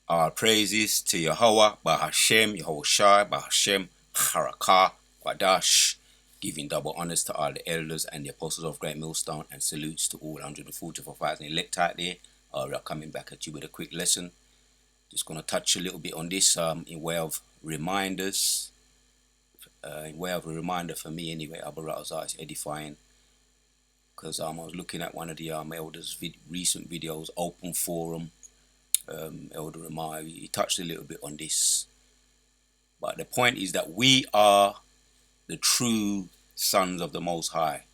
Our praises to Yahweh, Bahashem, Yahushai, Bahashem, Harakah, Quadash, giving double honors to all the elders and the apostles of Great Millstone, and salutes to all 144,000 elect out there. We are coming back at you with a quick lesson. Just going to touch a little bit on this in way of reminders. In way of a reminder for me anyway, Abu Razar is edifying. Because I was looking at one of the elders' recent videos, Open Forum. Elder Amar, he touched a little bit on this, but the point is that we are the true sons of the Most High.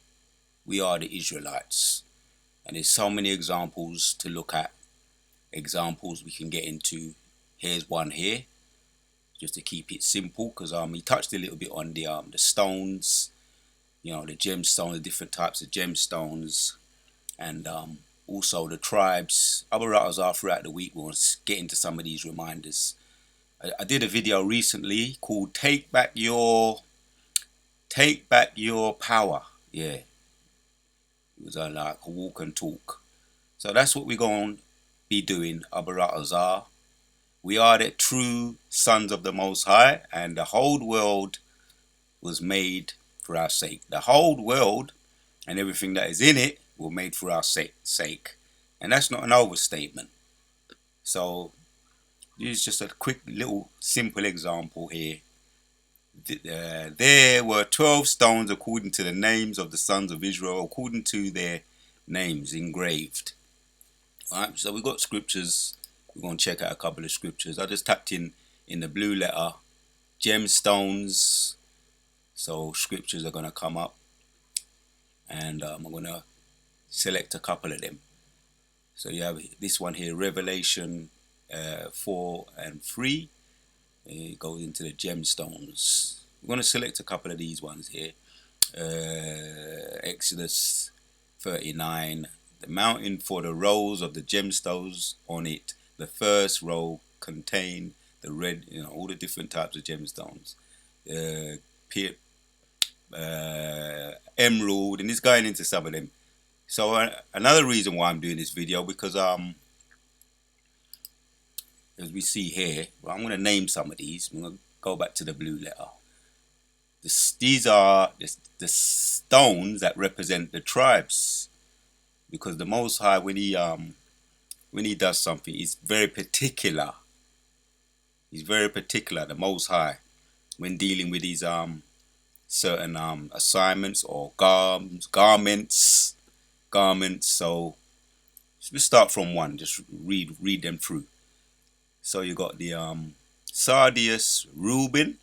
We are the Israelites, and there's so many examples to look at, examples we can get into. Here's one here, just to keep it simple, because he touched a little bit on the stones, the gemstones, the different types of gemstones, and also the tribes. Abu Razar throughout the week will get into some of these reminders. I did a video recently called Take Back Your Power. Yeah. It was like a walk and talk. So that's what we're going to be doing, Abu Razar. We are the true sons of the Most High, and the whole world was made for our sake. The whole world and everything that is in it were made for our sake. And that's not an overstatement. So this is just a quick little simple example here. There were 12 stones according to the names of the sons of Israel, according to their names engraved. Alright, so we've got scriptures. We're going to check out a couple of scriptures. I just tapped in the blue letter, gemstones. So scriptures are going to come up. And I'm going to select a couple of them. So you have this one here, Revelation 4 and 3. It goes into the gemstones. We're going to select a couple of these ones here. Exodus 39. The mountain for the rows of the gemstones on it. The first row contained the red, all the different types of gemstones. Emerald, and it's going into some of them. So another reason why I'm doing this video, because as we see here, I'm going to name some of these. I'm going to go back to the blue letter. These are the stones that represent the tribes, because the Most High, when he does something, he's very particular. He's very particular, the Most High, when dealing with his certain assignments or garments. So let's start from one. Just read them through. So you got the sardius, Reuben,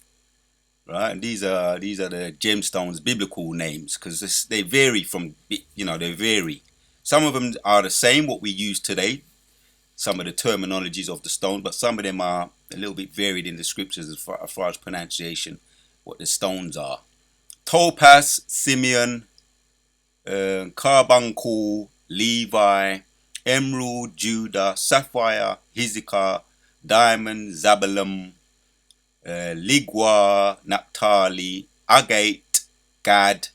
right? And these are the gemstones, biblical names, because they vary from they vary. Some of them are the same what we use today, some of the terminologies of the stone, but some of them are a little bit varied in the scriptures as far as pronunciation, what the stones are. Topaz, Simeon, Carbuncle, Levi, Emerald, Judah, Sapphire, Hezekiah, Diamond, Zabulon, Ligwa, Naphtali, Agate, Gad,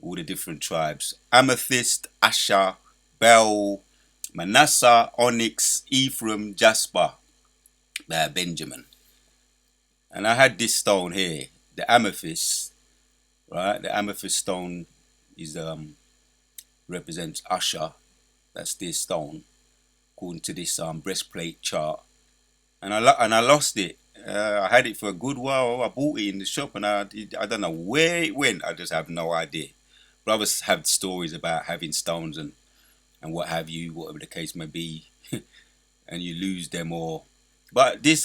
all the different tribes. Amethyst, Asher, Bel, Manasseh, Onyx, Ephraim, Jasper, Benjamin. And I had this stone here, the amethyst, right? The amethyst stone is represents Asher. That's this stone, according to this breastplate chart. And I lost it. I had it for a good while. I bought it in the shop, and I don't know where it went. I just have no idea. Brothers have stories about having stones and what have you, whatever the case may be, and you lose them or. But this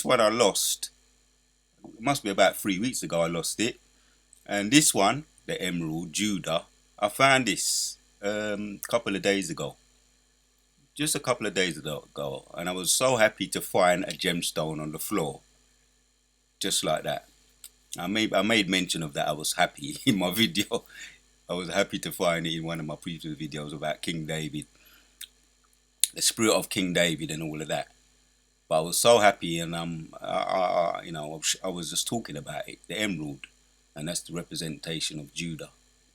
one I lost. It must be about 3 weeks ago I lost it. And this one, the Emerald, Judah, I found this a couple of days ago. Just a couple of days ago. And I was so happy to find a gemstone on the floor. Just like that. I made mention of that. I was happy in my video. I was happy to find it in one of my previous videos about King David. The spirit of King David and all of that. But I was so happy, and I was just talking about it. The emerald, and that's the representation of Judah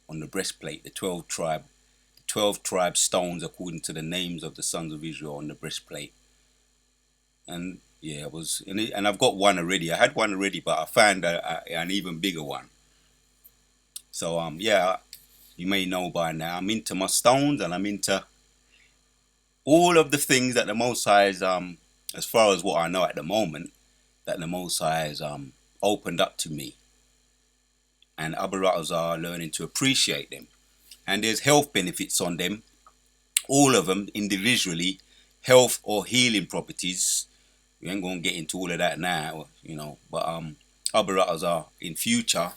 on the breastplate. The 12 tribe stones according to the names of the sons of Israel on the breastplate. and yeah, and I've got one already. I had one already, but I found an even bigger one. So yeah, you may know by now, I'm into my stones, and I'm into all of the things that the Most High is, as far as what I know at the moment, that the Most High has opened up to me, and other brothers are learning to appreciate them. And there's health benefits on them, all of them individually, health or healing properties. We ain't gonna get into all of that now, but other brothers are in future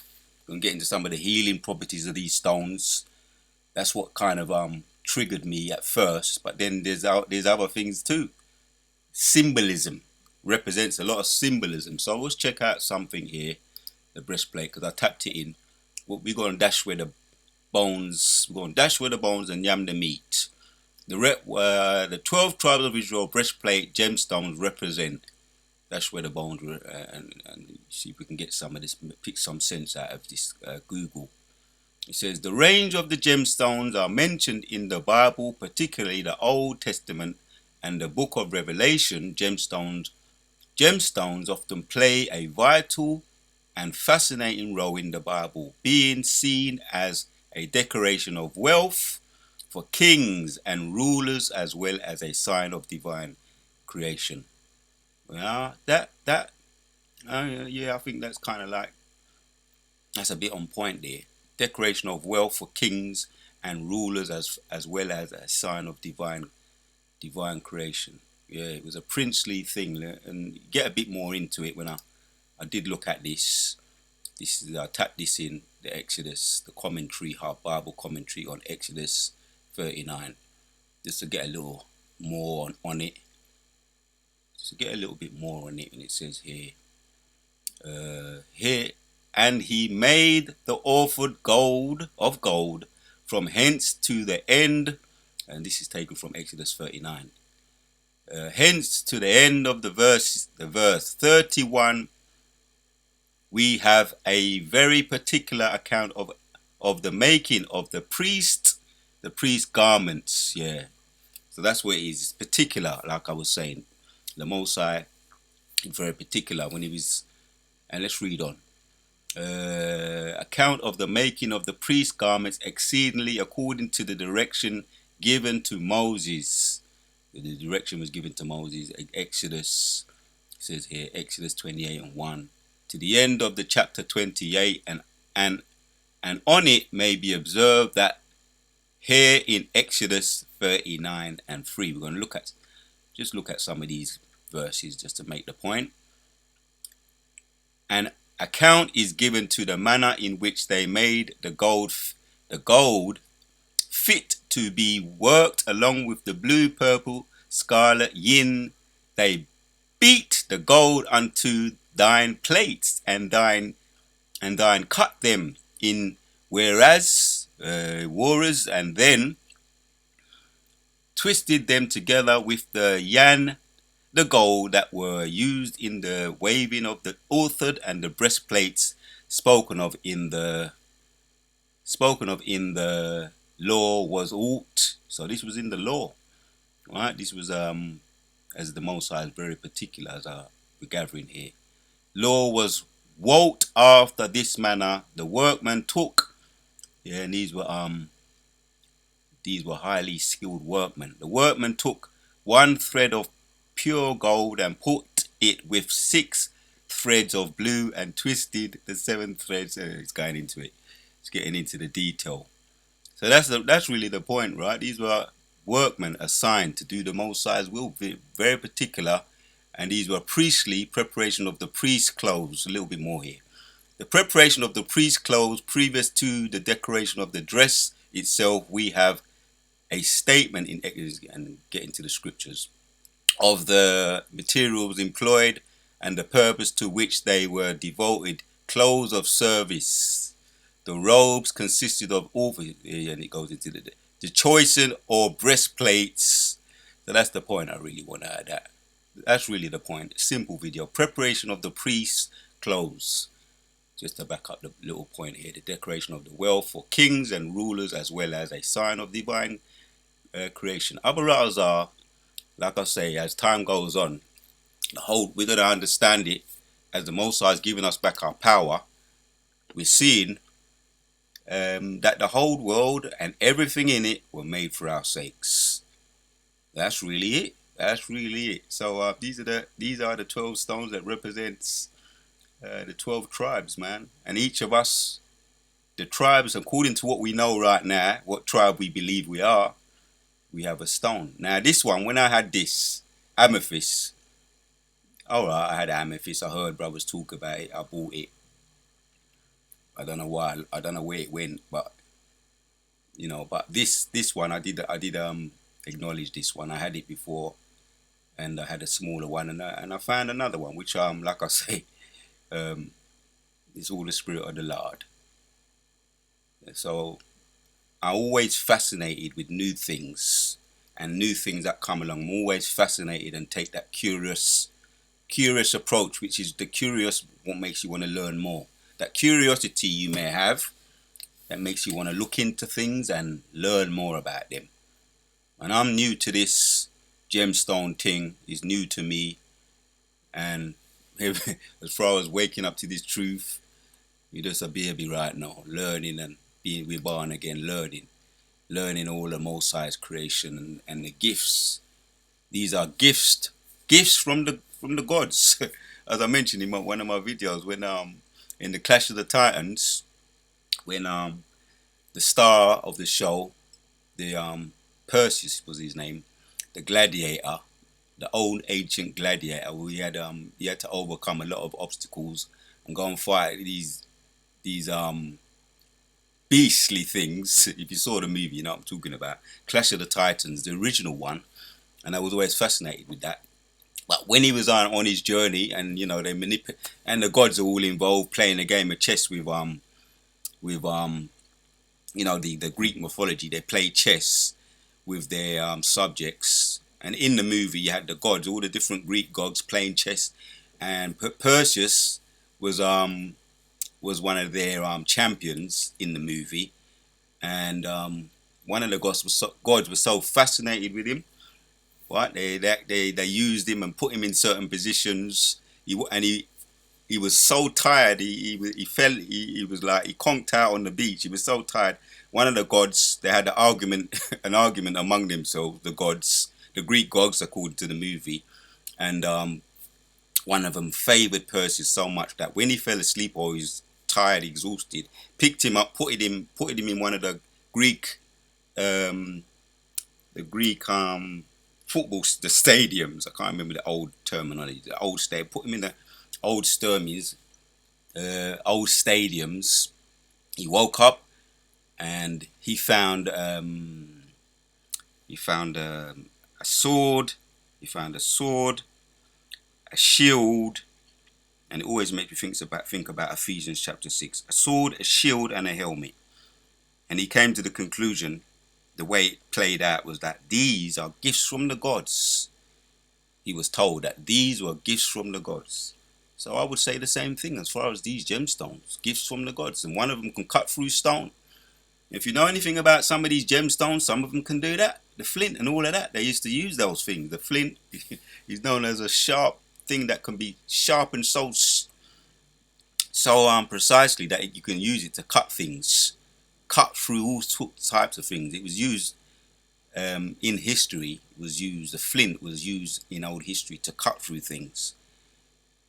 gonna get into some of the healing properties of these stones. That's what kind of triggered me at first, but then there's other things too. Symbolism represents a lot of symbolism. So let's check out something here, the breastplate, because I tapped it in. We're going to dash where the bones. We're going to dash where the bones and yam the meat. The 12 tribes of Israel breastplate gemstones represent. That's where the bones were, and see if we can get some of this, pick some sense out of this Google. It says the range of the gemstones are mentioned in the Bible, particularly the Old Testament and the Book of Revelation. Gemstones often play a vital and fascinating role in the Bible, being seen as a decoration of wealth for kings and rulers, as well as a sign of divine creation. Yeah, I think that's kind of like, that's a bit on point there. Decoration of wealth for kings and rulers, as well as a sign of divine creation. Yeah, it was a princely thing, and get a bit more into it when I did look at this. I tapped this in the Exodus, the commentary, Bible commentary on Exodus 39, just to get a little more on it. Just to get a little bit more on it, and it says here, and he made the offered gold from hence to the end, and this is taken from Exodus 39. Hence to the end of the verse 31, we have a very particular account of the making of the priest garments. Yeah, so that's what it is. It's particular, like I was saying. The Most High, very particular when he was. And let's read on. Account of the making of the priest garments exceedingly according to the direction given to Moses. The direction was given to Moses. Exodus, it says here, Exodus 28 and 1. To the end of the chapter 28, and on it may be observed that here in Exodus 39 and 3, we're going to look at some of these verses just to make the point. An account is given to the manner in which they made the gold fit to be worked along with the blue, purple, scarlet, yin. They beat the gold unto thine plates, and thine cut them in warres, and then twisted them together with the yan, the gold that were used in the waving of the authored, and the breastplates spoken of in the law was aught. So this was in the law, right? This was as the Most High is very particular, as we're gathering here. Law was wrought after this manner. The workman took, yeah, and these were highly skilled workmen. The workman took one thread of pure gold and put it with 6 threads of blue and twisted the 7 threads. It's going into it. It's getting into the detail. So that's really the point, right? These were workmen assigned to do the Most High's will, very particular, and these were priestly preparation of the priest's clothes. A little bit more here. The preparation of the priest's clothes previous to the decoration of the dress itself. We have a statement in Exodus, and get into the scriptures, of the materials employed and the purpose to which they were devoted. Clothes of service. The robes consisted of all, and it goes into the choicing or breastplates. So that's the point I really want to add. That's really the point. Simple video. Preparation of the priest's clothes. Just to back up the little point here. The decoration of the wealth for kings and rulers, as well as a sign of divine creation. Other routers are, like I say, as time goes on, The whole, we're gonna understand it as the Most High is giving us back our power. We're seeing that the whole world and everything in it were made for our sakes. That's really it. That's really it. So these are the 12 stones that represents the 12 tribes, man. And each of us, the tribes, according to what we know right now, what tribe we believe we are, we have a stone. Now this one, when I had this amethyst, all right, I had amethyst. I heard brothers talk about it. I bought it. I don't know why. I don't know where it went, but But this one, I did acknowledge this one. I had it before, and I had a smaller one, and I found another one, which like I say, um, it's all the spirit of the Lord. So I'm always fascinated with new things and new things that come along. I'm always fascinated and take that curious approach, which is the curious, what makes you want to learn more. That curiosity you may have that makes you want to look into things and learn more about them. And I'm new to this gemstone thing. It's new to me. And as far as waking up to this truth, you're just a baby right now, learning and being reborn again, learning all the Most High's creation and the gifts. These are gifts from the gods. As I mentioned in one of my videos, when in the Clash of the Titans, when the star of the show, the Perseus was his name, the gladiator, the old ancient gladiator, who he had to overcome a lot of obstacles and go and fight these beastly things. If you saw the movie, you know what I'm talking about. Clash of the Titans, the original one, and I was always fascinated with that. But when he was on his journey, and they and the gods are all involved playing a game of chess with the Greek mythology. They play chess with their subjects, and in the movie you had the gods, all the different Greek gods playing chess, and Perseus was one of their champions in the movie, and one of the gods was so fascinated with him. Right, they used him and put him in certain positions. He was so tired. He fell. He was like he conked out on the beach. He was so tired. One of the gods, they had an argument, an argument among themselves. The gods, the Greek gods, according to the movie, and one of them favored Perseus so much that when he fell asleep or he was tired, exhausted, picked him up, put him in one of the Greek, football, the stadiums. I can't remember the old terminology. The old stadium. Put him in the old stadiums. Old stadiums. He woke up and he found a sword. He found a sword, a shield, and it always makes me think about Ephesians chapter 6. A sword, a shield, and a helmet. And he came to the conclusion, the way it played out was that these are gifts from the gods. He was told that these were gifts from the gods. So I would say the same thing as far as these gemstones, gifts from the gods. And one of them can cut through stone. If you know anything about some of these gemstones, some of them can do that. The flint and all of that, they used to use those things. The flint is known as a sharp thing that can be sharpened so precisely that you can use it to cut things, cut through all types of things. It was used in history. The flint was used in old history to cut through things.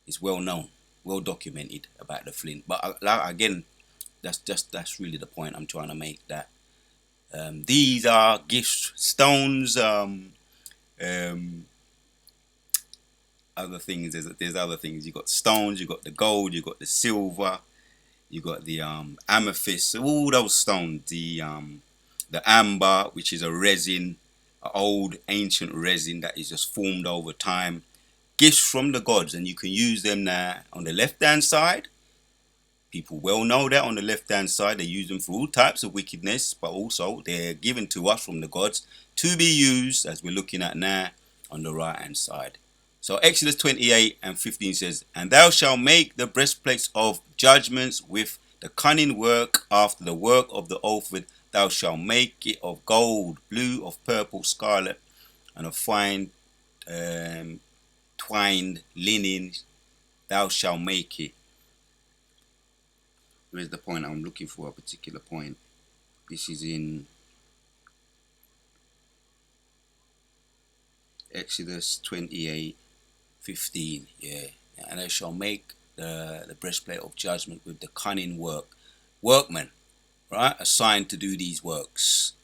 It's well known, well documented about the flint. But again, that's really the point I'm trying to make. That these are gift stones. Other things, there's other things. You got stones, you got the gold, you got the silver, you got the amethyst, all those stones. The amber, which is a resin, an old ancient resin that is just formed over time. Gifts from the gods, and you can use them now on the left hand side. People well know that on the left hand side they use them for all types of wickedness, but also they're given to us from the gods to be used, as we're looking at now, on the right hand side. So Exodus 28:15 says, "And thou shalt make the breastplates of judgments with the cunning work after the work of the ophir. Thou shalt make it of gold, blue, of purple, scarlet, and of fine twined linen thou shalt make it. Where's the point? I'm looking for a particular point. This is in Exodus 28:15. Yeah. And they shall make the breastplate of judgment with the cunning workmen, right, assigned to do these works,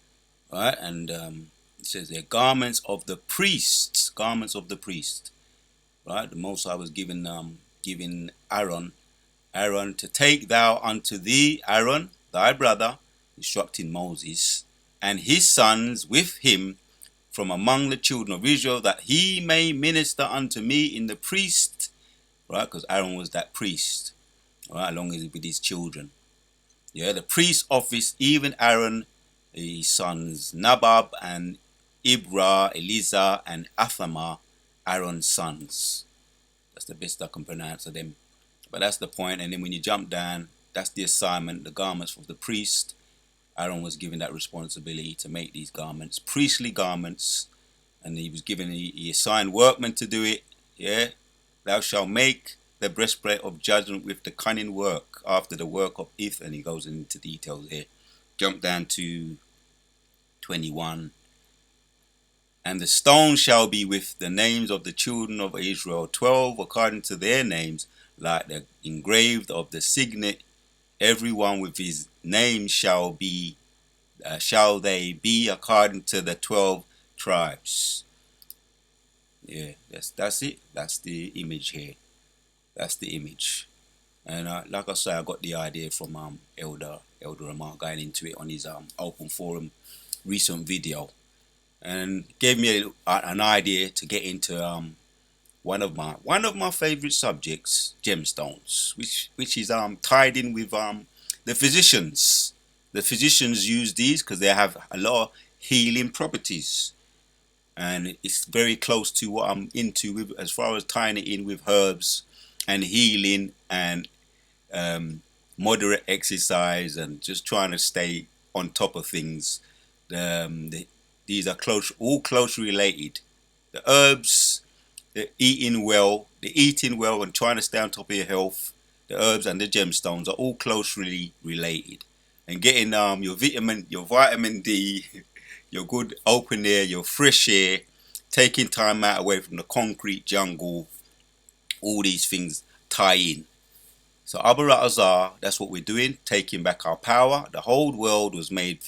right? And it says they're garments of the priests, right? The Most High was giving Aaron to take thou unto thee Aaron thy brother, instructing Moses and his sons with him from among the children of Israel, that he may minister unto me in the priest, right? Because Aaron was that priest, right, along with his children. Yeah, the priest office, even Aaron, his sons Nabab and Ibra, Eleazar and Athamar, Aaron's sons. That's the best I can pronounce of them. But that's the point. And then when you jump down, that's the assignment, the garments of the priest. Aaron was given that responsibility to make these garments, priestly garments, and he assigned workmen to do it. Yeah, thou shalt make the breastplate of judgment with the cunning work after the work of Ith, and he goes into details here. Jump down to 21. And the stone shall be with the names of the children of Israel, 12 according to their names, like the engraved of the signet. Everyone with his name shall they be according to the 12 tribes. Yeah, that's it. That's the image here. That's the image. And like I say, I got the idea from Elder Amar going into it on his open forum recent video, and gave me an idea to get into one of my favorite subjects, gemstones, which is tied in with the physicians. The physicians use these because they have a lot of healing properties, and it's very close to what I'm into with, as far as tying it in with herbs and healing and moderate exercise and just trying to stay on top of things. These are all closely related. The herbs, the eating well and trying to stay on top of your health, the herbs and the gemstones are all closely related. And getting your vitamin D, your good open air, your fresh air, taking time out away from the concrete jungle, all these things tie in. So Abarat Azar, that's what we're doing, taking back our power. The whole world was made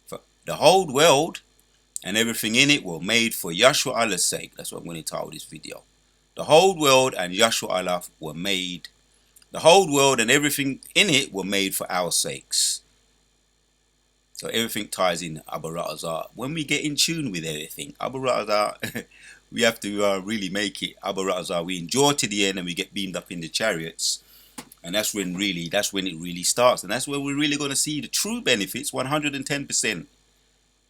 for the whole world, and everything in it were made for Yahshua Allah's sake. That's what I'm going to title this video. The whole world and Yahshua Allah were made. The whole world and everything in it were made for our sakes. So everything ties in Abarat Azar. When we get in tune with everything, Abarat Azar, we have to really make it Abarat Azar. We endure to the end and we get beamed up in the chariots. And that's when it really starts. And that's where we're really going to see the true benefits, 110%.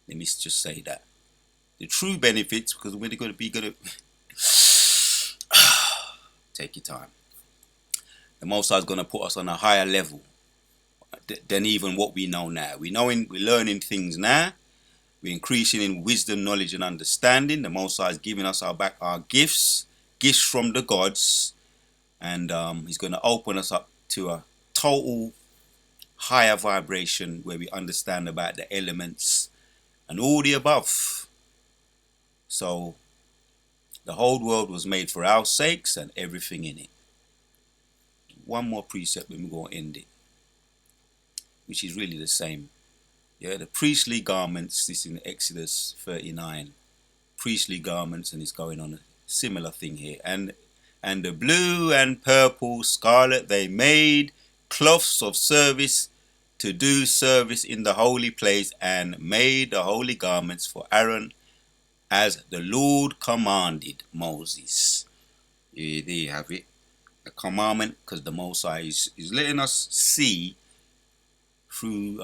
Let me just say that. The true benefits, because we're going to be good at... Take your time. The Most High is going to put us on a higher level than even what we know now. We're learning things now. We're increasing in wisdom, knowledge, and understanding. The Most High is giving us our gifts from the gods. And he's going to open us up to a total higher vibration where we understand about the elements and all the above. So the whole world was made for our sakes and everything in it. One more precept and we're going to end it, which is really the same. Yeah, the priestly garments, this is in Exodus 39. Priestly garments, and it's going on a similar thing here. And the blue and purple, scarlet, they made cloths of service to do service in the holy place, and made the holy garments for Aaron as the Lord commanded Moses. Yeah, there you have it. A commandment, because the Most High is letting us see through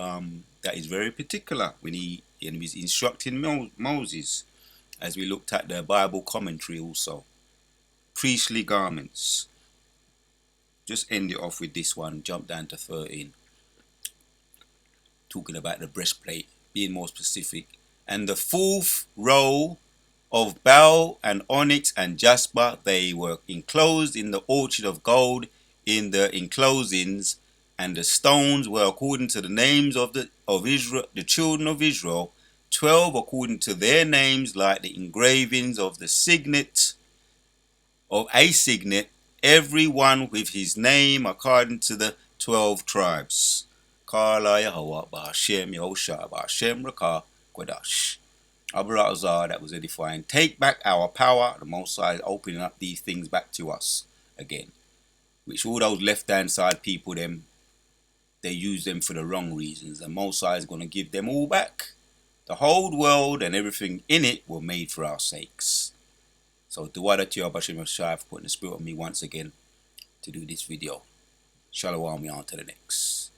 that is very particular when he was instructing Moses, as we looked at the Bible commentary also. Priestly garments. Just end it off with this one. Jump down to 13. Talking about the breastplate, being more specific. And the fourth row of beryl and onyx and jasper. They were enclosed in the orchard of gold in the enclosings, and the stones were according to the names of Israel, the children of Israel, 12 according to their names, like the engravings of the signet of a signet, every one with his name according to the 12 tribes. Kala Yahweh Ba'Hashem Yahushua Ba'Hashem Rakah Kodash. Abarazah, that was edifying. Take back our power. The Most High is opening up these things back to us again. Which all those left-hand side people, they use them for the wrong reasons. The Most High is going to give them all back. The whole world and everything in it were made for our sakes. So Duwada to Bashim Yahushua for putting the spirit on me once again to do this video. Shalom, on to the next.